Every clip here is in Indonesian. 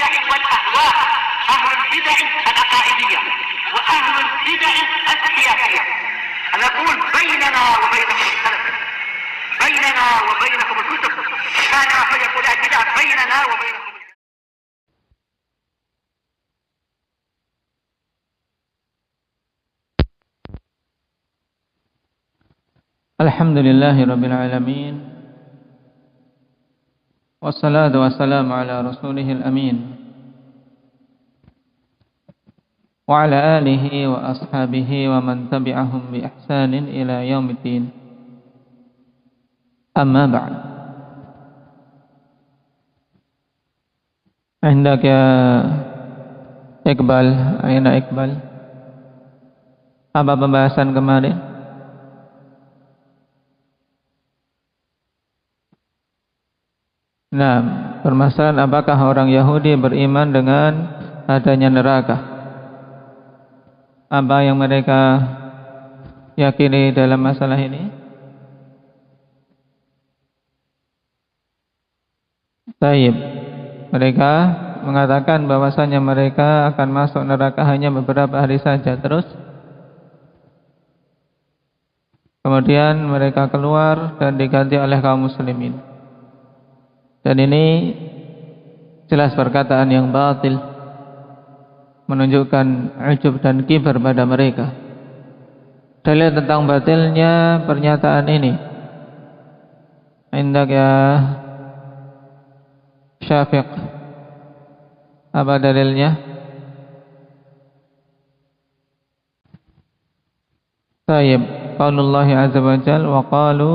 البدع والأهواء، أهل البدع العقائدية وأهل البدع السياسية. نقول بيننا وبينكم السلف، بيننا وبينكم الكتب، كان فيقول البدع بيننا وبينكم. Alhamdulillahi Rabbil Alamin, wassalatu wassalamu ala rasulihil amin, wa ala alihi wa ashabihi wa man tabi'ahum bi ihsanin ila yaumiddin. Amma ba'd. Hendak ya Iqbal, aina Iqbal? Apa pembahasan kemarin? Nah, permasalahan apakah orang Yahudi beriman dengan adanya neraka? Apa yang mereka yakini dalam masalah ini? Taib. Mereka mengatakan bahwasanya mereka akan masuk neraka hanya beberapa hari saja. Terus kemudian mereka keluar dan diganti oleh kaum muslimin. Dan ini jelas perkataan yang batil, menunjukkan ujub dan kibar pada mereka. Dalil tentang batilnya pernyataan ini, hendak ya Syafiq, apa dalilnya? Tayyib, qaulullah azza wa jalla wa qalu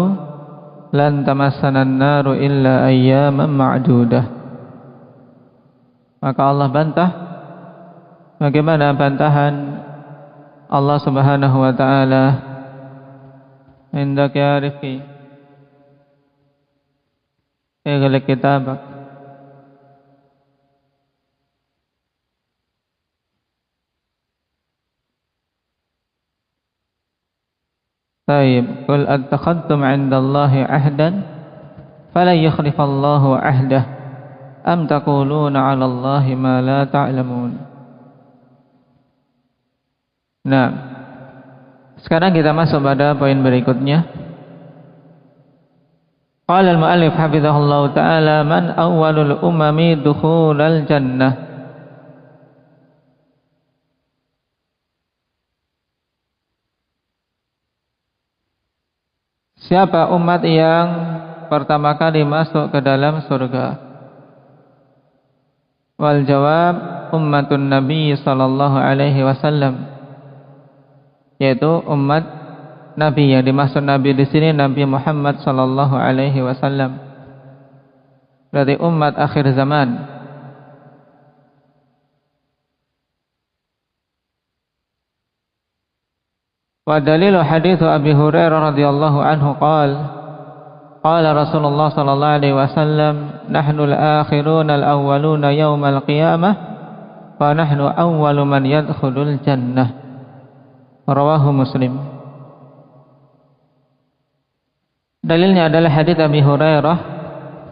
lan tamassana an-naru illa ayyaman ma'dudah. Maka Allah bantah. Bagaimana bantahan Allah Subhanahu wa taala? Hendak ya Rifki, ighliq kitabak. Taib, qul attakhadtum 'indallahi 'ahdan falan yukhlifallahu 'ahdah am taquluna 'alallahi ma la ta'lamun. Nah, sekarang kita masuk pada poin berikutnya. Qala al-mu'allif hafizahullahu ta'ala, man awwalul umami dukhulal jannah. Siapa umat yang pertama kali masuk ke dalam surga? Wal jawab ummatun Nabi sallallahu alaihi wasallam, yaitu umat Nabi. Yang dimaksud Nabi di sini Nabi Muhammad sallallahu alaihi wasallam, berarti umat akhir zaman. Wa dalilu hadits Abi Hurairah radhiyallahu anhu qala Rasulullah sallallahu alaihi wasallam, nahnu al-akhiruna al-awwaluna yaumal qiyamah wa nahnu awwalu man yadkhulul jannah. Rawahu Muslim. Dalilnya adalah hadits Abi Hurairah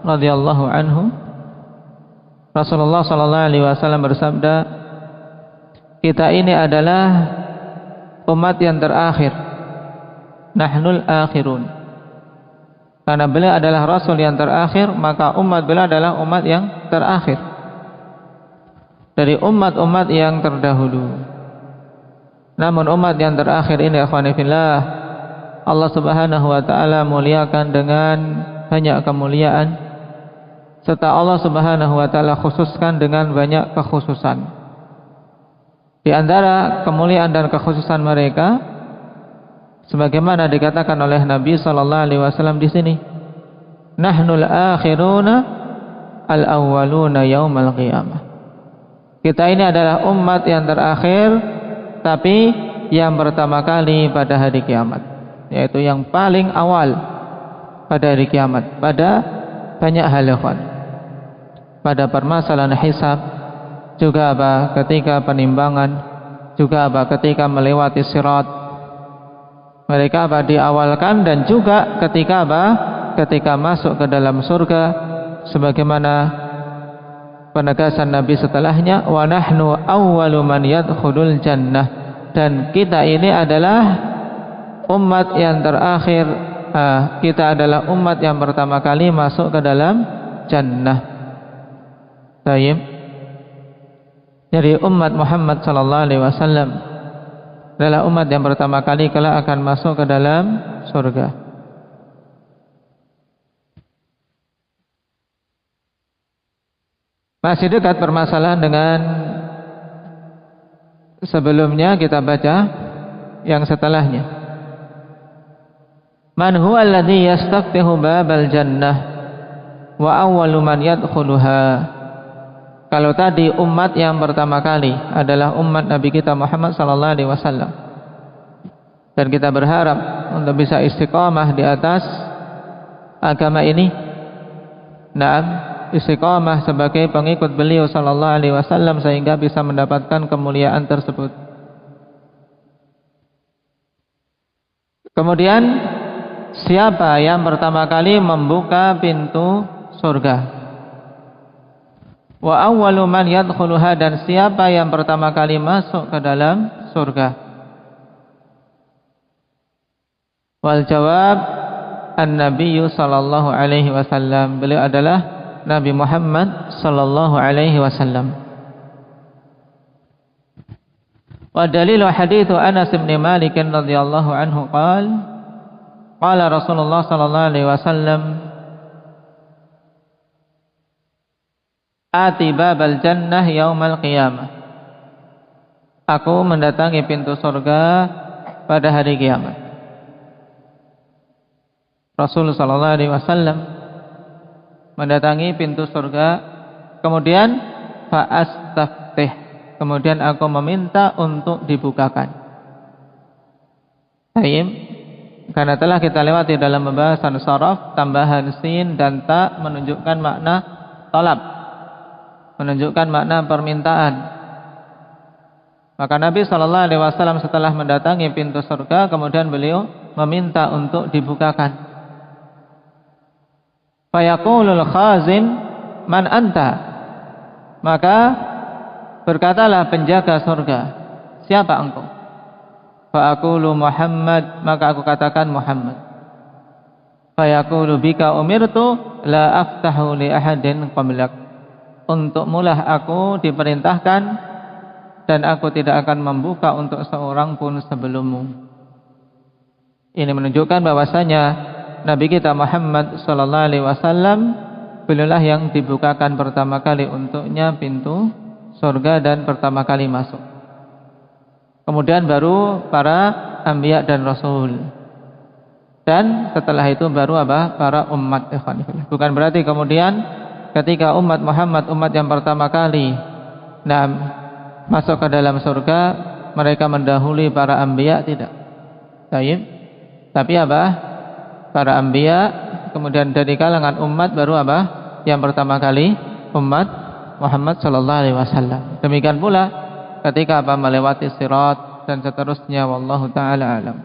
radhiyallahu anhu. Rasulullah sallallahu alaihi wasallam bersabda, kita ini adalah umat yang terakhir, nahnul akhirun. Karena beliau adalah Rasul yang terakhir, maka umat beliau adalah umat yang terakhir dari umat-umat yang terdahulu. Namun umat yang terakhir ini, akhwani fillah, Allah Subhanahu wa ta'ala muliakan dengan banyak kemuliaan, serta Allah Subhanahu wa ta'ala khususkan dengan banyak kekhususan. Di antara kemuliaan dan kekhususan mereka, sebagaimana dikatakan oleh Nabi sallallahu alaihi wasallam di sini, nahnul akhiruna al-awwaluna yaumal qiyamah. Kita ini adalah umat yang terakhir, tapi yang pertama kali pada hari kiamat, yaitu yang paling awal pada hari kiamat, pada banyak hal, pada permasalahan hisab, juga apa ketika penimbangan, juga apa ketika melewati sirat, mereka apa diawalkan, dan juga ketika apa ketika masuk ke dalam surga, sebagaimana penegasan Nabi setelahnya, wa nahnu awwalu man yadkhulul jannah, dan kita ini adalah umat yang terakhir, kita adalah umat yang pertama kali masuk ke dalam jannah. Baik. Jadi umat Muhammad sallallahu alaihi wasallam adalah umat yang pertama kali kelak akan masuk ke dalam surga. Masih dekat permasalahan dengan sebelumnya, kita baca yang setelahnya. Man huwa alladhi yastaftihu babal jannah wa awwalu man yadkhuluha. Kalau tadi umat yang pertama kali adalah umat Nabi kita Muhammad sallallahu alaihi wasallam, dan kita berharap untuk bisa istiqamah di atas agama ini. Naam, istiqamah sebagai pengikut beliau sallallahu alaihi wasallam sehingga bisa mendapatkan kemuliaan tersebut. Kemudian siapa yang pertama kali membuka pintu surga? Wa awwalu man yadkhuluha, dan siapa yang pertama kali masuk ke dalam surga? Wal jawab an-nabiyyu sallallahu alaihi wasallam. Beliau adalah Nabi Muhammad sallallahu alaihi wasallam. Wa dalilu hadits Anas bin Malik radhiyallahu anhu qala Rasulullah sallallahu alaihi wasallam, ati babal jannah yaumal qiyamah. Aku mendatangi pintu surga pada hari kiamat. Rasulullah sallallahu alaihi wasallam mendatangi pintu surga, kemudian fa'astaftih, kemudian aku meminta untuk dibukakan. Baik, karena telah kita lewati dalam pembahasan sharaf, tambahan sin dan ta menunjukkan makna talab, menunjukkan makna permintaan. Maka Nabi SAW setelah mendatangi pintu surga, kemudian beliau meminta untuk dibukakan. Fayaqulul khazin man anta, maka berkatalah penjaga surga, siapa engkau? Fa'aqulu Muhammad, maka aku katakan Muhammad. Fayaqulu bika umirtu la aftahu li ahadin qablak, untukmulah aku diperintahkan dan aku tidak akan membuka untuk seorang pun sebelummu. Ini menunjukkan bahwasanya Nabi kita Muhammad sallallahu alaihi wasallam beliaulah yang dibukakan pertama kali untuknya pintu surga dan pertama kali masuk. Kemudian baru para anbiya dan rasul. Dan setelah itu baru para umat. Bukan berarti kemudian ketika umat Muhammad, umat yang pertama kali masuk ke dalam surga, mereka mendahului para anbiya, tidak. Baik. Tapi para anbiya, kemudian dari kalangan umat baru yang pertama kali umat Muhammad sallallahu alaihi wasallam. Demikian pula ketika melewati sirat dan seterusnya, wallahu taala alam.